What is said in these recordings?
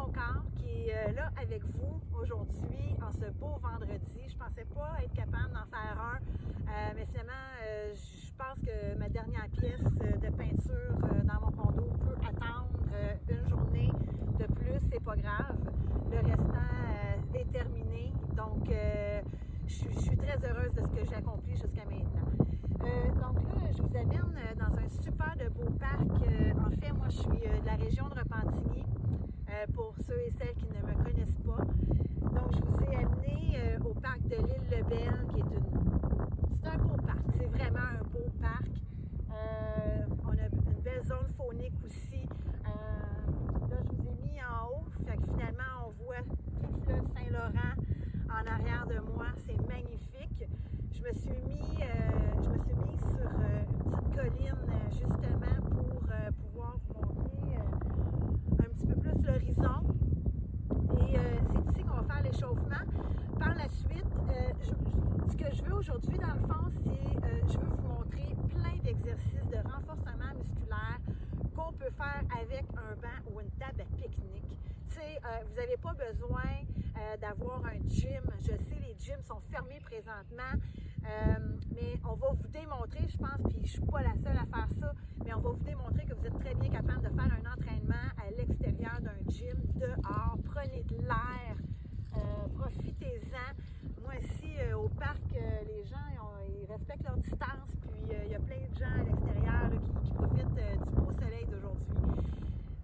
mon corps qui est là avec vous aujourd'hui en ce beau vendredi. Je pensais pas être capable d'en faire un, mais finalement, je pense que ma dernière pièce de peinture dans mon condo peut attendre une journée de plus, c'est pas grave. Le restant est terminé, donc je suis très heureuse de ce que j'ai accompli jusqu'à maintenant. Donc là, je vous amène dans un super de beau parc. En fait, moi, je suis de la région de Repentigny, pour ceux et celles qui ne me connaissent pas. Donc, je vous ai amené au parc de l'île Lebel, qui est c'est un beau parc. C'est vraiment un beau parc. On a une belle zone faunique aussi. Là, je vous ai mis en haut. Fait que finalement, on voit tout le fleuve Saint-Laurent en arrière de moi. C'est magnifique. Je me suis mis sur une petite colline justement pour pouvoir vous montrer un petit peu plus l'horizon. Et c'est ici qu'on va faire l'échauffement. Par la suite, ce que je veux aujourd'hui dans le fond, c'est je veux vous montrer plein d'exercices de renforcement musculaire qu'on peut faire avec un banc ou une table à pique-nique. Tu sais, vous n'avez pas besoin d'avoir un gym. Je sais, les gyms sont fermés présentement, mais on va vous démontrer, je pense, puis je ne suis pas la seule à faire ça, mais on va vous démontrer que vous êtes très bien capable de faire un entraînement à l'extérieur d'un gym, dehors. Prenez de l'air, profitez-en. Moi, ici, au parc, les gens, ils respectent leur distance, puis il y a plein de gens à l'extérieur qui profitent du beau soleil d'aujourd'hui.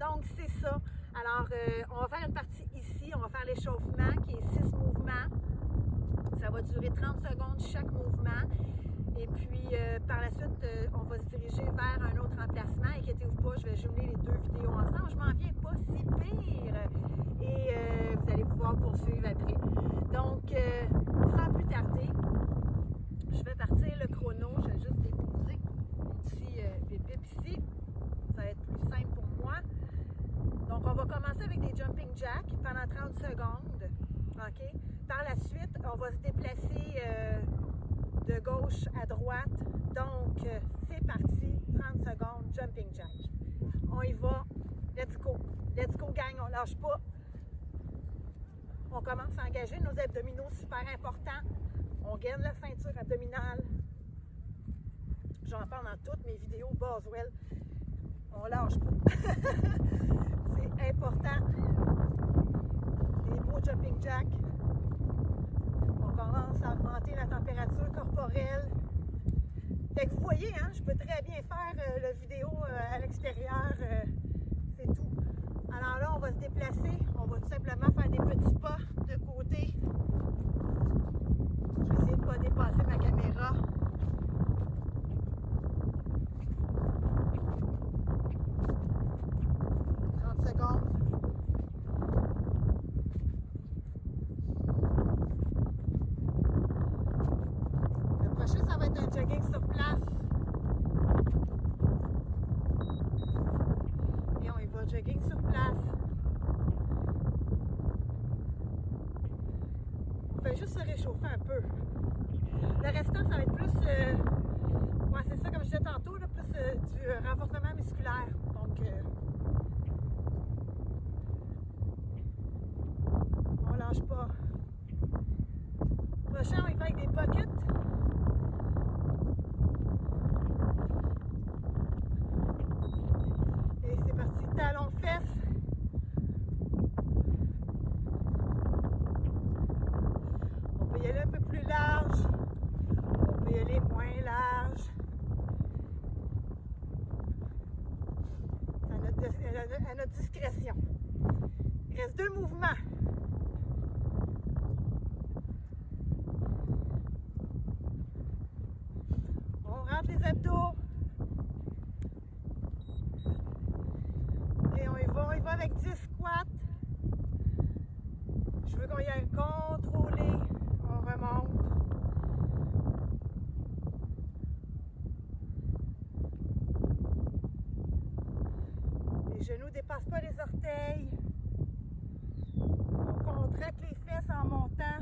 Donc, c'est ça. Alors, on va faire une partie ici, on va faire l'échauffement qui est 6 mouvements. Ça va durer 30 secondes chaque mouvement. Et puis, par la suite, on va se diriger vers un autre emplacement. Inquiétez-vous pas, je vais jumeler les deux vidéos ensemble. Je m'en viens pas si pire. Et vous allez pouvoir poursuivre après. Donc, sans plus tarder, je vais partir le chrono. Je vais juste déposer mon petit bip-bip ici. Ça va être plus simple pour moi. Donc, on va commencer avec des jumping jacks pendant 30 secondes. OK? Par la suite, on va se déplacer de gauche à droite. Donc, c'est parti. 30 secondes, jumping jack. On y va. Let's go. Let's go, gang. On lâche pas. On commence à engager nos abdominaux, super important. On gaine la ceinture abdominale. J'en parle dans toutes mes vidéos Boswell. On lâche pas. C'est important. Les beaux jumping jacks. On commence à augmenter la température corporelle. Fait que vous voyez, hein, je peux très bien faire la vidéo à l'extérieur. C'est tout. Alors là, on va se déplacer. On va tout simplement faire des petits pas de côté. Je vais essayer de ne pas dépasser ma caméra. Secondes. Le prochain, ça va être un jogging sur place. Et on y va, jogging sur place. On fait juste se réchauffer un peu. Le restant, ça va être plus, ouais, c'est ça, comme je disais tantôt, là, plus du renforcement musculaire. Donc, on lâche pas. Prochain, on y va avec des pockets. Et c'est parti, talons fesses. On peut y aller un peu plus large. On peut y aller moins large. À notre discrétion. Il reste 2 mouvements. On rentre les abdos. Et on y va avec 10 squats. Je veux qu'on y aille contrôlé. On remonte. Les genoux ne dépassent pas les orteils. On contracte les fesses en montant.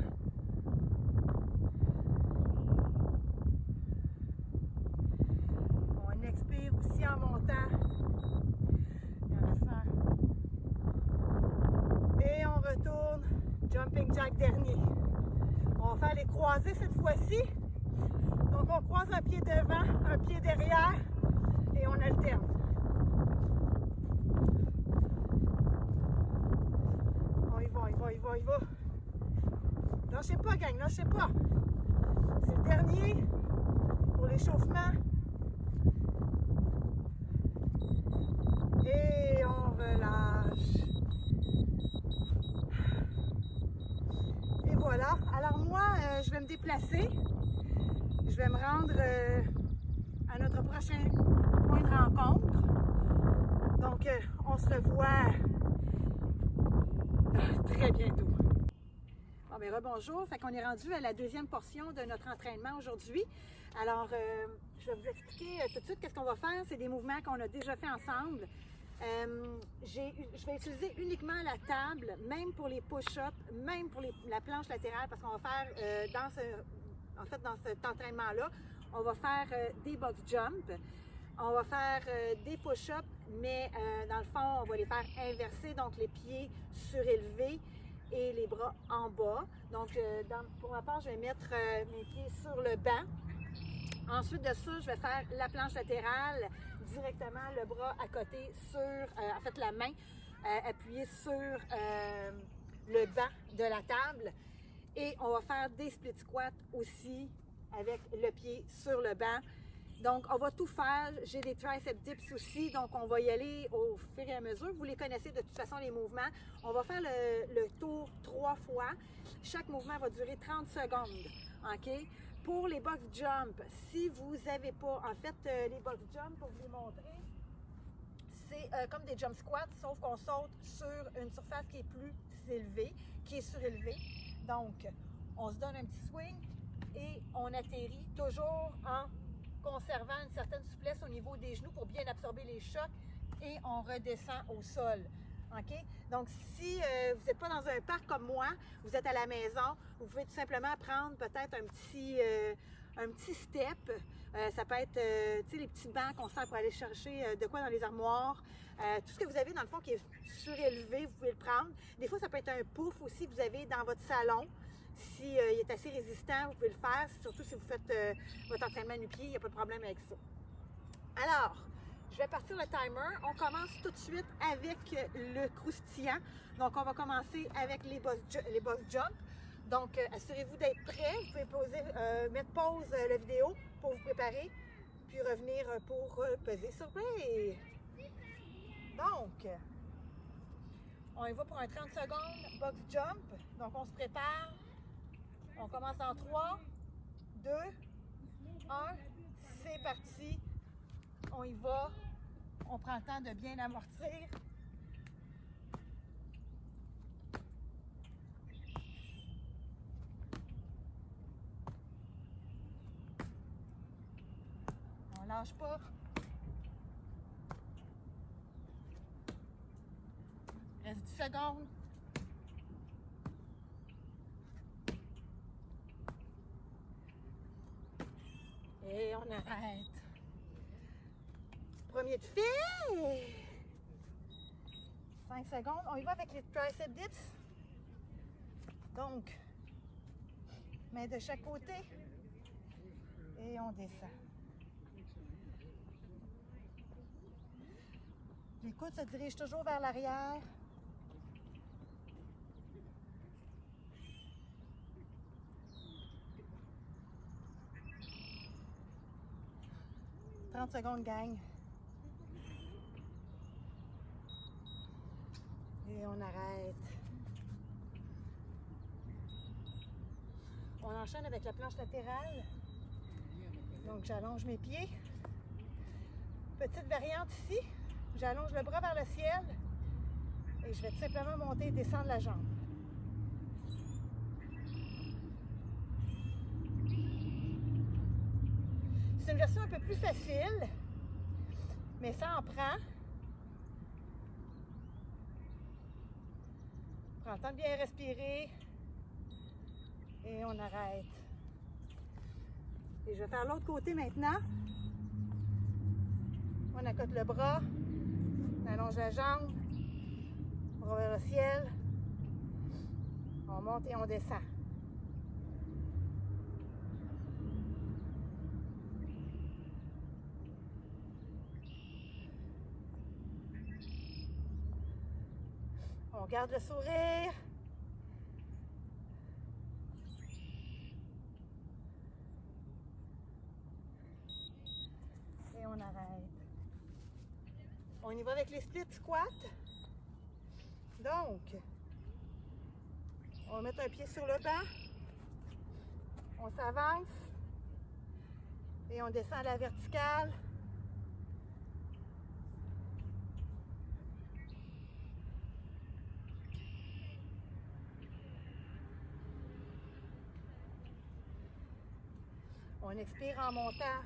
On expire aussi en montant. Il en reste un. jumping jack dernier. On va faire les croisés cette fois-ci. Donc on croise un pied devant, un pied derrière et on alterne. On y va, il va, il va, il va. Lâchez pas, gang, lâchez pas. C'est le dernier pour l'échauffement. Et on relâche. Et voilà. Alors moi, je vais me déplacer. Je vais me rendre à notre prochain point de rencontre. Donc, on se revoit très bientôt. Bon, bien, rebonjour. Fait qu'on est rendu à la deuxième portion de notre entraînement aujourd'hui. Alors, je vais vous expliquer tout de suite qu'est-ce qu'on va faire. C'est des mouvements qu'on a déjà fait ensemble. Je vais utiliser uniquement la table, même pour les push-ups, même pour la planche latérale, parce qu'on va faire dans cet entraînement-là, on va faire des box jumps, on va faire des push-ups, mais dans le fond, on va les faire inversés, donc les pieds surélevés et les bras en bas. Donc, pour ma part, je vais mettre mes pieds sur le banc. Ensuite de ça, je vais faire la planche latérale, directement le bras à côté sur, en fait la main appuyée sur le banc de la table. Et on va faire des split squats aussi avec le pied sur le banc. Donc, on va tout faire. J'ai des triceps dips aussi, donc on va y aller au fur et à mesure. Vous les connaissez de toute façon, les mouvements. On va faire le tour 3 fois. Chaque mouvement va durer 30 secondes. OK? Pour les box jump, si vous n'avez pas, en fait, les box jump, pour vous les montrer, c'est comme des jump squats, sauf qu'on saute sur une surface qui est plus élevée, qui est surélevée. Donc, on se donne un petit swing et on atterrit toujours en conservant une certaine souplesse au niveau des genoux pour bien absorber les chocs et on redescend au sol. OK? Donc, si vous n'êtes pas dans un parc comme moi, vous êtes à la maison, vous pouvez tout simplement prendre peut-être un petit step. Ça peut être, tu sais, les petits bancs qu'on sert pour aller chercher de quoi dans les armoires. Tout ce que vous avez, dans le fond, qui est surélevé, vous pouvez le prendre. Des fois, ça peut être un pouf aussi que vous avez dans votre salon. Si il est assez résistant, vous pouvez le faire. Surtout si vous faites votre entraînement nu-pied, il n'y a pas de problème avec ça. Alors, je vais partir le timer. On commence tout de suite avec le croustillant. Donc, on va commencer avec les box jump. Donc, assurez-vous d'être prêt. Vous pouvez mettre pause la vidéo pour vous préparer, puis revenir pour peser sur play. Donc, on y va pour un 30 secondes box jump. Donc, on se prépare. On commence dans 3, 2, 1. C'est parti. On y va. On prend le temps de bien amortir. On lâche pas. Reste 10 secondes. Et on arrête. Premier de fait. 5 secondes. On y va avec les tricep dips. Donc, main de chaque côté. Et on descend. Les coudes se dirigent toujours vers l'arrière. « 30 secondes, gang. Et on arrête. On enchaîne avec la planche latérale. Donc, j'allonge mes pieds. Petite variante ici. J'allonge le bras vers le ciel. Et je vais tout simplement monter et descendre la jambe. C'est une version un peu plus facile, mais ça en prend. Prends le temps de bien respirer et on arrête. Et je vais faire l'autre côté maintenant. On accote le bras, on allonge la jambe, bras vers le ciel. On monte et on descend. On garde le sourire. Et on arrête. On y va avec les split squats. Donc, on va mettre un pied sur le banc. On s'avance. Et on descend à la verticale. On expire en montant.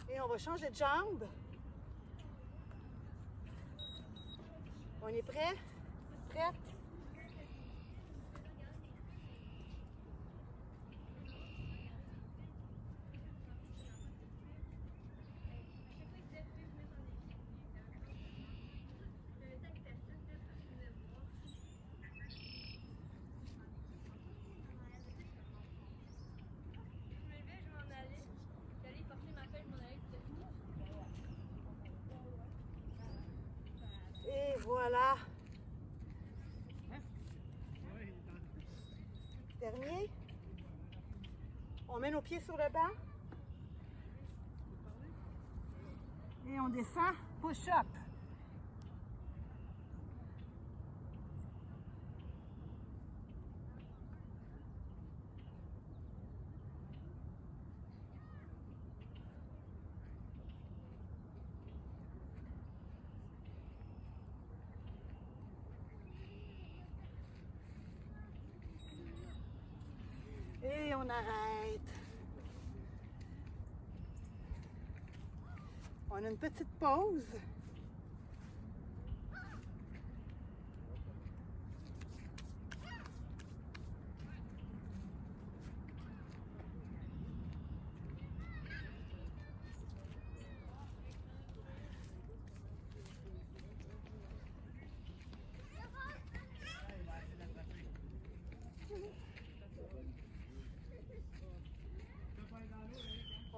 Et on va changer de jambe. On est prêt? Prête? Et voilà. Dernier. On met nos pieds sur le banc. Et on descend. Push-up. Et on arrête. On a une petite pause.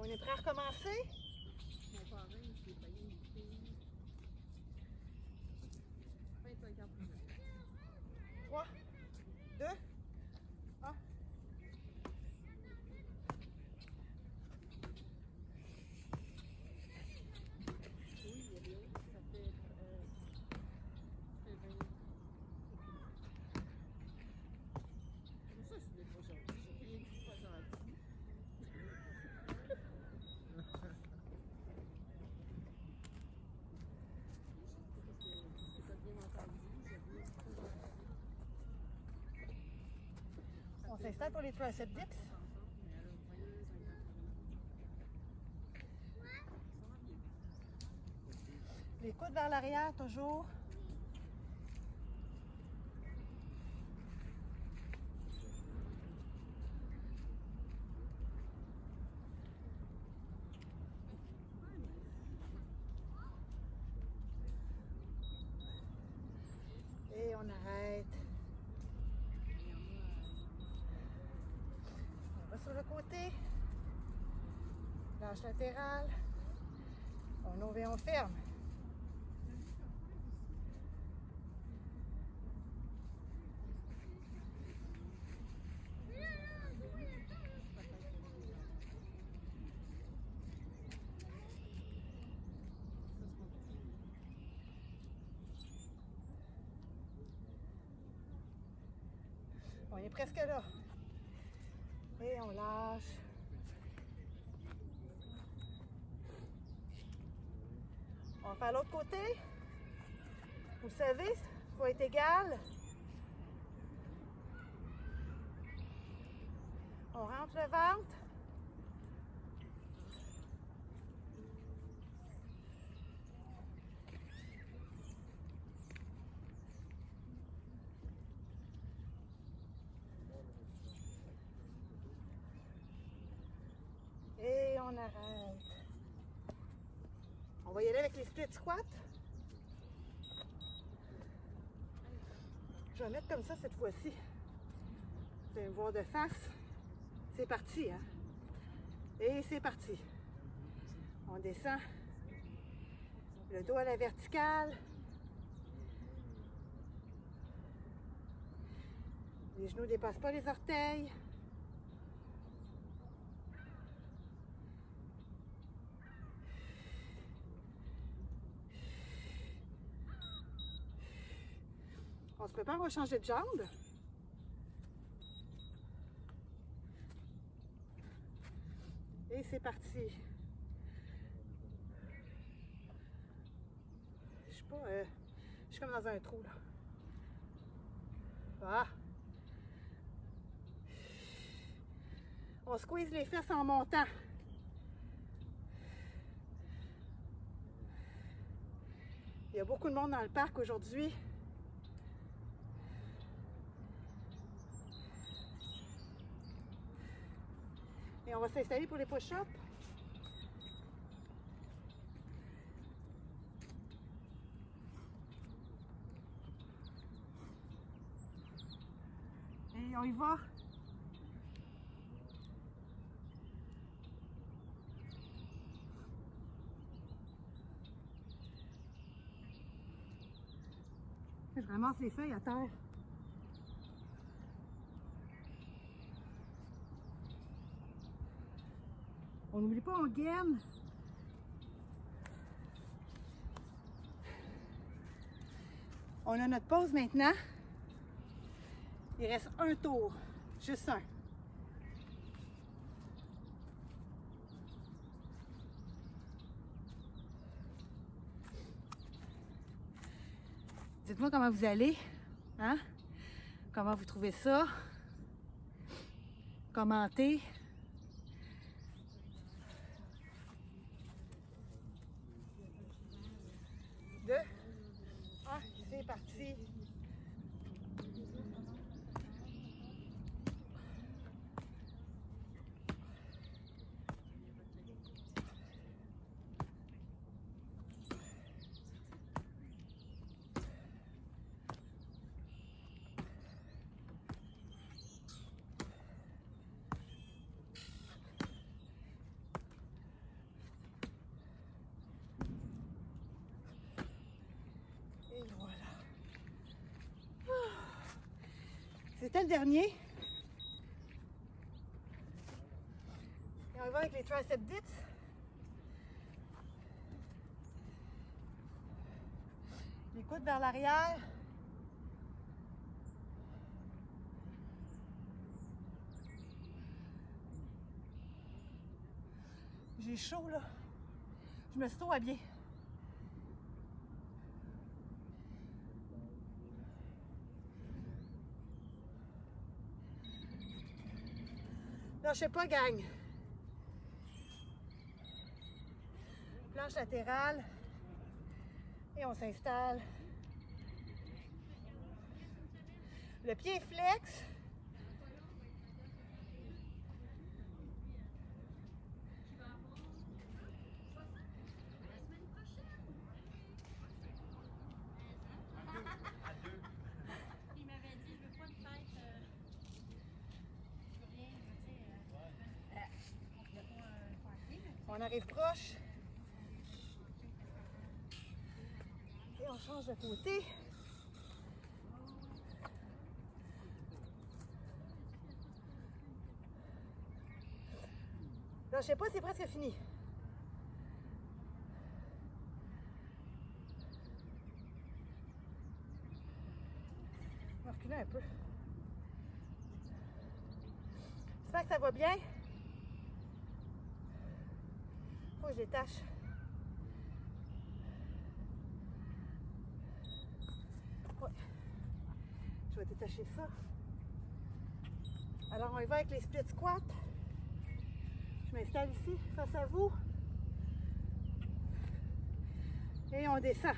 On est prêt à recommencer? 3, 2, 1. On s'installe pour les tricep dips. Les coudes vers l'arrière, toujours. Et on arrête. On va sur le côté. Lâche latérale. On ouvre et on ferme. On est presque là. Et on lâche. On va faire l'autre côté. Vous savez, il faut être égal. On rentre le ventre. Et on arrête. On va y aller avec les split squats. Je vais mettre comme ça cette fois-ci. Vous allez me voir de face. C'est parti, hein? Et c'est parti. On descend. Le dos à la verticale. Les genoux ne dépassent pas les orteils. On se prépare, on va changer de jambe. Et c'est parti. Je suis pas... je suis comme dans un trou, là. Ah! On squeeze les fesses en montant. Il y a beaucoup de monde dans le parc aujourd'hui. Et on va s'installer pour les push-ups. Et on y va. Je ramasse les feuilles à terre. On n'oublie pas, on gaine. On a notre pause maintenant. Il reste un tour, juste un. Dites-moi comment vous allez, hein? Comment vous trouvez ça? Commentez. Deux. Ah, c'est parti. Et voilà. C'était le dernier. Et on va avec les triceps dips. Les coudes vers l'arrière. J'ai chaud là. Je me suis trop habillée. Lâchez pas, gang. Planche latérale. Et on s'installe. Le pied est flex. Il m'avait dit, je veux pas de fête. On arrive proche. Et on change de côté. Là, je sais pas, c'est presque fini. On va reculer un peu. J'espère que ça va bien. Faut que je détache. Ouais. Je vais détacher ça. Alors, on y va avec les split squats. Je m'installe ici, face à vous. Et on descend.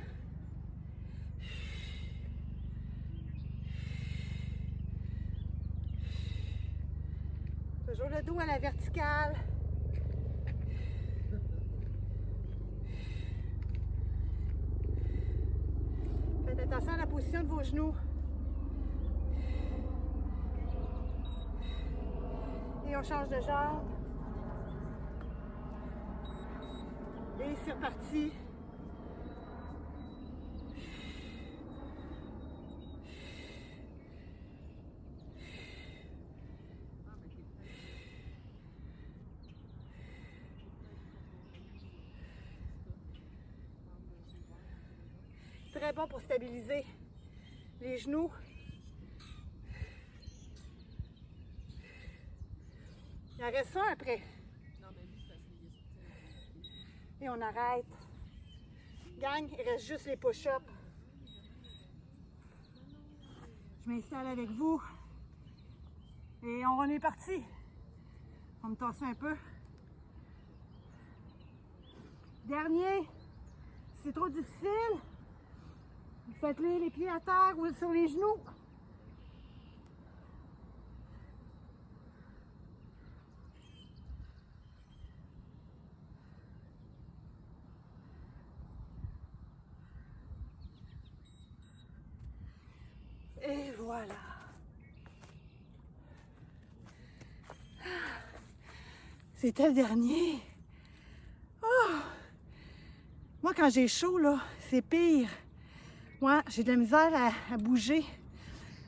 Toujours le dos à la verticale. Faites attention à la position de vos genoux. Et on change de jambe. Et c'est reparti. Très bon pour stabiliser les genoux. Il en reste un après. Et on arrête. Gang, il reste juste les push-ups. Je m'installe avec vous. Et on est parti. On me tasse un peu. Dernier. Si c'est trop difficile, faites-les pieds à terre ou sur les genoux. Et voilà. C'était le dernier. Oh. Moi, quand j'ai chaud, là, c'est pire. Moi, j'ai de la misère à bouger.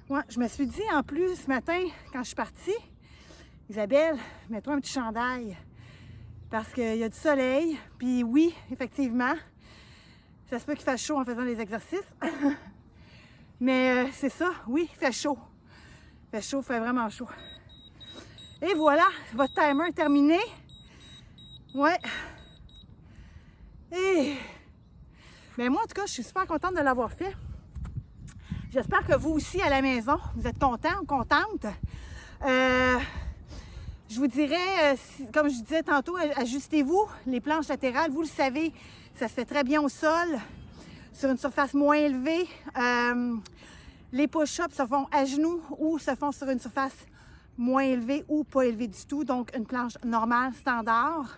Moi, je me suis dit, en plus, ce matin, quand je suis partie, Isabelle, mets-toi un petit chandail. Parce qu'il y a du soleil. Puis oui, effectivement, ça se peut qu'il fasse chaud en faisant les exercices. Mais c'est ça, oui, il fait chaud. Il fait chaud, il fait vraiment chaud. Et voilà, votre timer est terminé. Ouais. Et ben moi, en tout cas, je suis super contente de l'avoir fait. J'espère que vous aussi, à la maison, vous êtes contents ou contentes. Je vous dirais, comme je disais tantôt, ajustez-vous les planches latérales. Vous le savez, ça se fait très bien au sol, sur une surface moins élevée. Les push-ups se font à genoux ou se font sur une surface moins élevée ou pas élevée du tout, donc une planche normale, standard.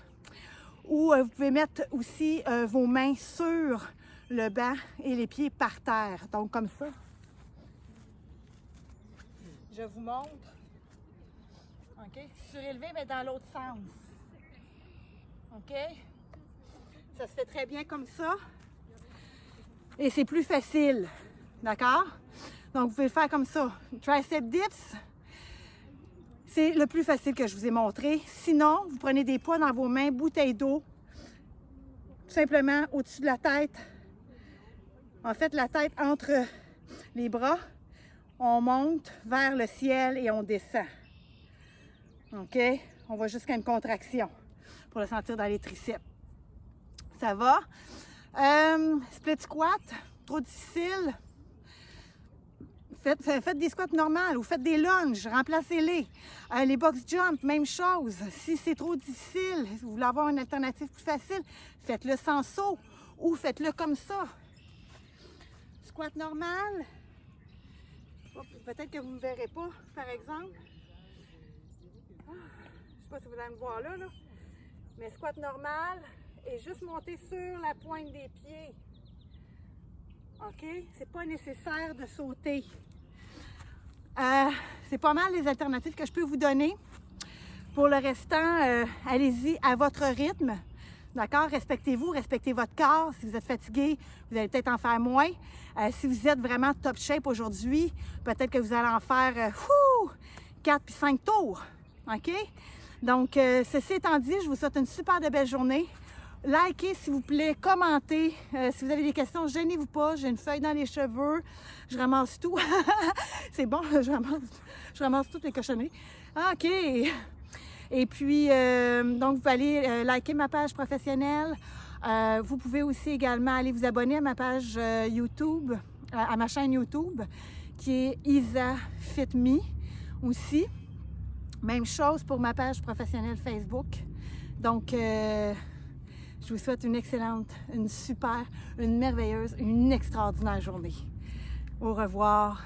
Ou vous pouvez mettre aussi vos mains sur le banc et les pieds par terre, donc comme ça. Je vous montre. OK? Surélevé, mais dans l'autre sens. OK? Ça se fait très bien comme ça. Et c'est plus facile. D'accord? Donc, vous pouvez le faire comme ça. Tricep dips, c'est le plus facile que je vous ai montré. Sinon, vous prenez des poids dans vos mains, bouteille d'eau, tout simplement au-dessus de la tête. En fait, la tête entre les bras. On monte vers le ciel et on descend. OK? On va jusqu'à une contraction pour le sentir dans les triceps. Ça va? Split squat, trop difficile. Faites des squats normales ou faites des lunges, remplacez-les. Les box jump, même chose. Si c'est trop difficile, si vous voulez avoir une alternative plus facile, faites-le sans saut ou faites-le comme ça. Squat normal. Peut-être que vous ne me verrez pas, par exemple. Je ne sais pas si vous allez me voir là. Mais squat normal et juste monter sur la pointe des pieds. OK? C'est pas nécessaire de sauter. C'est pas mal les alternatives que je peux vous donner. Pour le restant, allez-y à votre rythme. D'accord? Respectez-vous, respectez votre corps. Si vous êtes fatigué, vous allez peut-être en faire moins. Si vous êtes vraiment top shape aujourd'hui, peut-être que vous allez en faire 4 puis 5 tours. OK? Donc, ceci étant dit, je vous souhaite une super de belle journée. Likez, s'il vous plaît, commentez. Si vous avez des questions, gênez-vous pas. J'ai une feuille dans les cheveux. Je ramasse tout. C'est bon, je ramasse toutes les cochonneries. OK. Et puis, donc, vous allez liker ma page professionnelle. Vous pouvez aussi également aller vous abonner à ma page YouTube, à ma chaîne YouTube, qui est Isa Fit Me aussi. Même chose pour ma page professionnelle Facebook. Donc, je vous souhaite une excellente, une super, une merveilleuse, une extraordinaire journée. Au revoir.